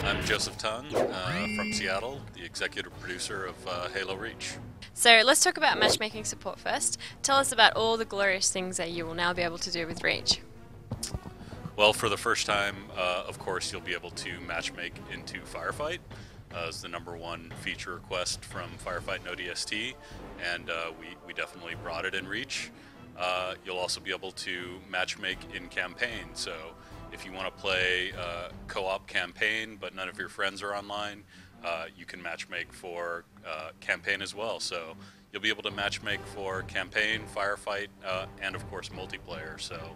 I'm Joseph Tung from Seattle, the executive producer of Halo Reach. So let's talk about matchmaking support first. Tell us about all the glorious things that you will now be able to do with Reach. Well, for the first time, of course, you'll be able to matchmake into Firefight as the #1 feature request from Firefight and ODST, and we definitely brought it in Reach. You'll also be able to matchmake in campaign, so if you want to play co-op campaign but none of your friends are online, you can matchmake for campaign as well. So you'll be able to matchmake for campaign, firefight, and of course multiplayer. So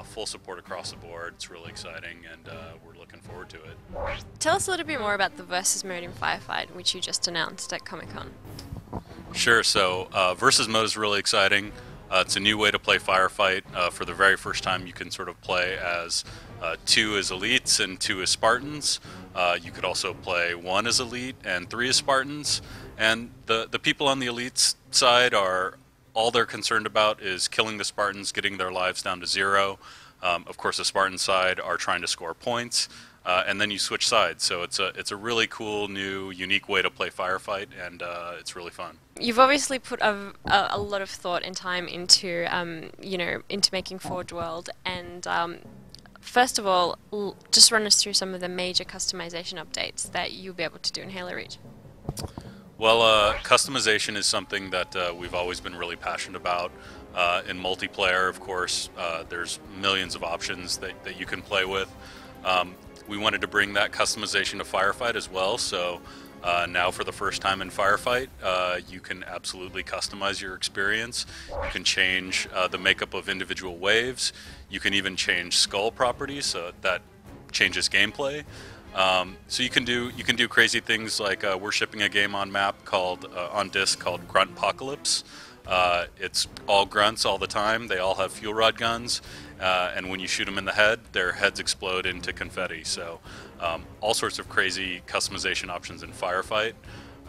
full support across the board. It's really exciting, and we're looking forward to it. Tell us a little bit more about the versus mode in Firefight, which you just announced at Comic Con. Sure. So versus mode is really exciting. It's a new way to play Firefight. For the very first time, you can sort of play as 2 as elites and 2 as Spartans. You could also play 1 as elite and 3 as Spartans. And the people on the elites side are, all they're concerned about is killing the Spartans, getting their lives down to 0. Of course, the Spartan side are trying to score points. And then you switch sides, so it's a really cool, new, unique way to play Firefight, and it's really fun. You've obviously put a lot of thought and time into, into making Forge World, and first of all, just run us through some of the major customization updates that you'll be able to do in Halo Reach. Well, customization is something that we've always been really passionate about. In multiplayer, of course, there's millions of options that you can play with. We wanted to bring that customization to Firefight as well, so now for the first time in Firefight, you can absolutely customize your experience. You can change the makeup of individual waves. You can even change skull properties, so that changes gameplay. So you can do crazy things like we're shipping a game on map called on disc called Gruntpocalypse. It's all grunts all the time. They all have fuel rod guns, and when you shoot them in the head, their heads explode into confetti. So all sorts of crazy customization options in Firefight.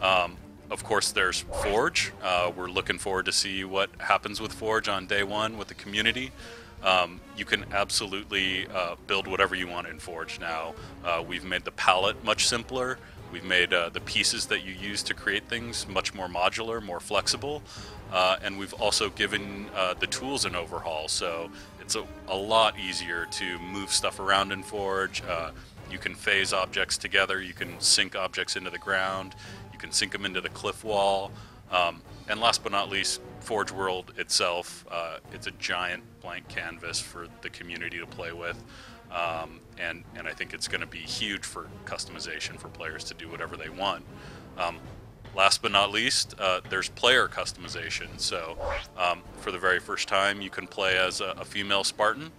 Of course, there's Forge. We're looking forward to see what happens with Forge on day 1 with the community. You can absolutely build whatever you want in Forge now. We've made the palette much simpler. We've made the pieces that you use to create things much more modular, more flexible, and we've also given the tools an overhaul, so it's a lot easier to move stuff around in Forge. You can phase objects together, you can sink objects into the ground, you can sink them into the cliff wall, and last but not least, Forge World itself, it's a giant blank canvas for the community to play with. And I think it's going to be huge for customization for players to do whatever they want. Last but not least, there's player customization. So for the very first time, you can play as a female Spartan.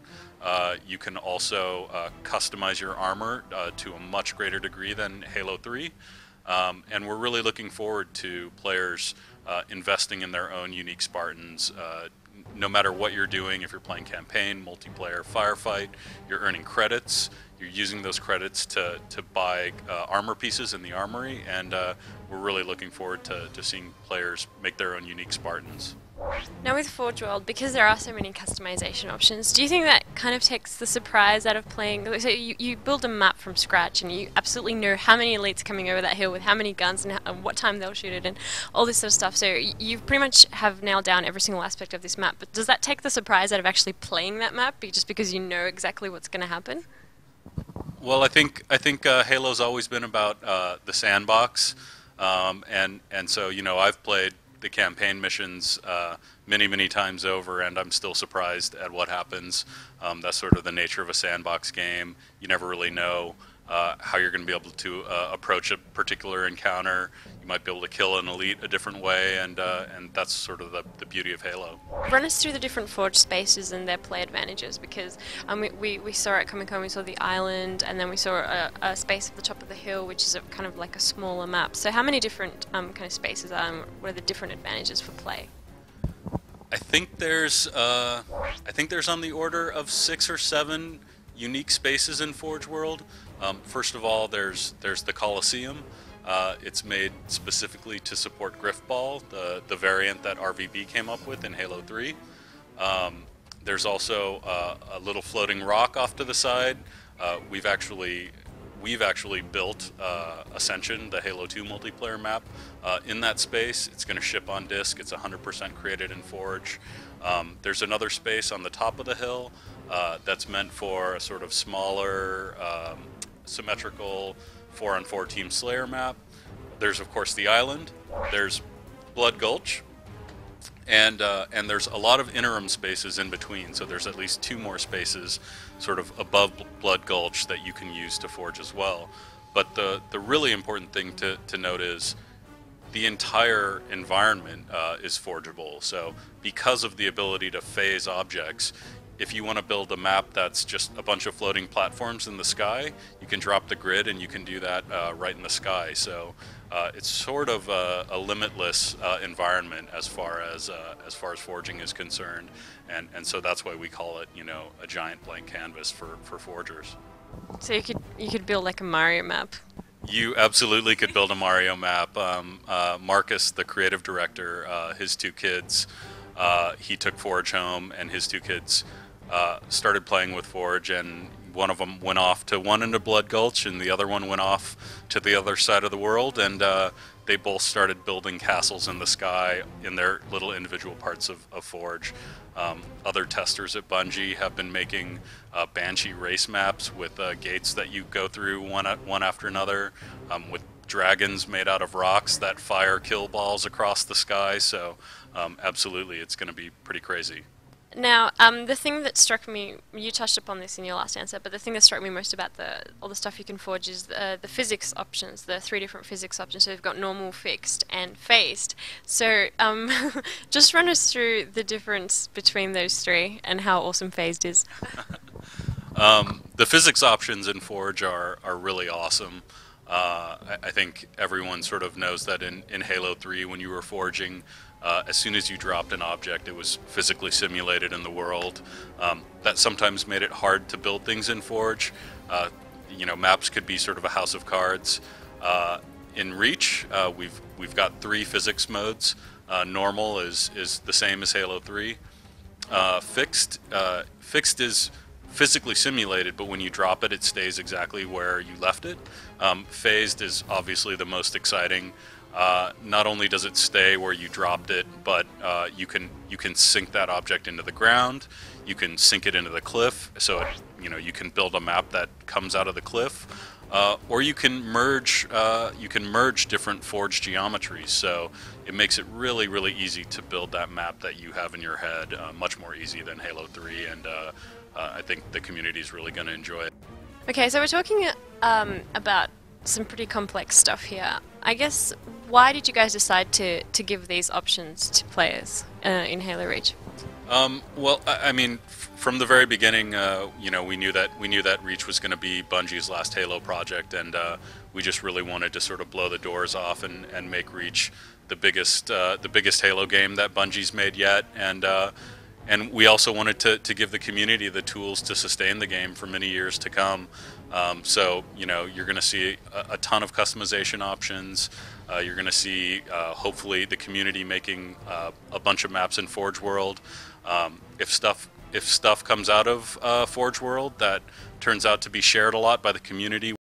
You can also customize your armor to a much greater degree than Halo 3. And we're really looking forward to players investing in their own unique Spartans. No matter what you're doing, if you're playing campaign, multiplayer, firefight, you're earning credits. You're using those credits to buy armor pieces in the armory, and we're really looking forward to seeing players make their own unique Spartans. Now with Forge World, because there are so many customization options, do you think that kind of takes the surprise out of playing? So you build a map from scratch and you absolutely know how many elites coming over that hill with how many guns and what time they'll shoot it and all this sort of stuff. So you pretty much have nailed down every single aspect of this map. But does that take the surprise out of actually playing that map just because you know exactly what's going to happen? Well, I think Halo's always been about the sandbox, and so I've played the campaign missions many times over, and I'm still surprised at what happens. That's sort of the nature of a sandbox game. You never really know how you're going to be able to approach a particular encounter. You might be able to kill an elite a different way, and that's sort of the beauty of Halo. Run us through the different Forge spaces and their play advantages, because we saw at Comic Con, we saw the island, and then we saw a space at the top of the hill, which is kind of like a smaller map. So how many different kind of spaces are, and what are the different advantages for play? I think there's on the order of 6 or 7 unique spaces in Forge World. First of all, there's the Coliseum. It's made specifically to support Griffball, the variant that RVB came up with in Halo 3. There's also a little floating rock off to the side. We've actually we've actually built Ascension, the Halo 2 multiplayer map, in that space. It's going to ship on disk. It's 100% created in Forge. There's another space on the top of the hill that's meant for a sort of smaller, symmetrical 4-on-4 Team Slayer map. There's of course the island. There's Blood Gulch, and there's a lot of interim spaces in between. So there's at least 2 more spaces, sort of above Blood Gulch, that you can use to forge as well. But the really important thing to note is the entire environment is forgeable. So because of the ability to phase objects, if you want to build a map that's just a bunch of floating platforms in the sky, you can drop the grid and you can do that right in the sky. So it's sort of a limitless environment as far as forging is concerned, and so that's why we call it, a giant blank canvas for forgers. So you could build like a Mario map. You absolutely could build a Mario map. Marcus, the creative director, his 2 kids, he took Forge home, and his 2 kids started playing with Forge, and one of them went off to one end of Blood Gulch, and the other one went off to the other side of the world, and they both started building castles in the sky in their little individual parts of Forge. Other testers at Bungie have been making Banshee race maps with gates that you go through one after another, with dragons made out of rocks that fire kill balls across the sky. So absolutely, it's going to be pretty crazy. Now, the thing that struck me, you touched upon this in your last answer, but the thing that struck me most about all the stuff you can forge is the physics options, the 3 different physics options. So you've got normal, fixed, and phased. So just run us through the difference between those 3 and how awesome phased is. The physics options in Forge are really awesome. I think everyone sort of knows that in Halo 3, when you were forging, as soon as you dropped an object, it was physically simulated in the world. That sometimes made it hard to build things in Forge. Maps could be sort of a house of cards. In Reach, we've got 3 physics modes. Normal is the same as Halo 3. Fixed is physically simulated, but when you drop it, it stays exactly where you left it. Phased is obviously the most exciting. Not only does it stay where you dropped it, but you can sink that object into the ground. You can sink it into the cliff, so you can build a map that comes out of the cliff, or you can merge different forged geometries. So it makes it really, really easy to build that map that you have in your head. Much more easy than Halo 3, and I think the community is really going to enjoy it. Okay, so we're talking about some pretty complex stuff here. I guess, why did you guys decide to give these options to players in Halo Reach? Well, I mean, from the very beginning, we knew that Reach was going to be Bungie's last Halo project, and we just really wanted to sort of blow the doors off and make Reach the biggest Halo game that Bungie's made yet, and we also wanted to give the community the tools to sustain the game for many years to come. So you're going to see a ton of customization options. You're going to see hopefully the community making a bunch of maps in Forge World. If stuff comes out of Forge World that turns out to be shared a lot by the community,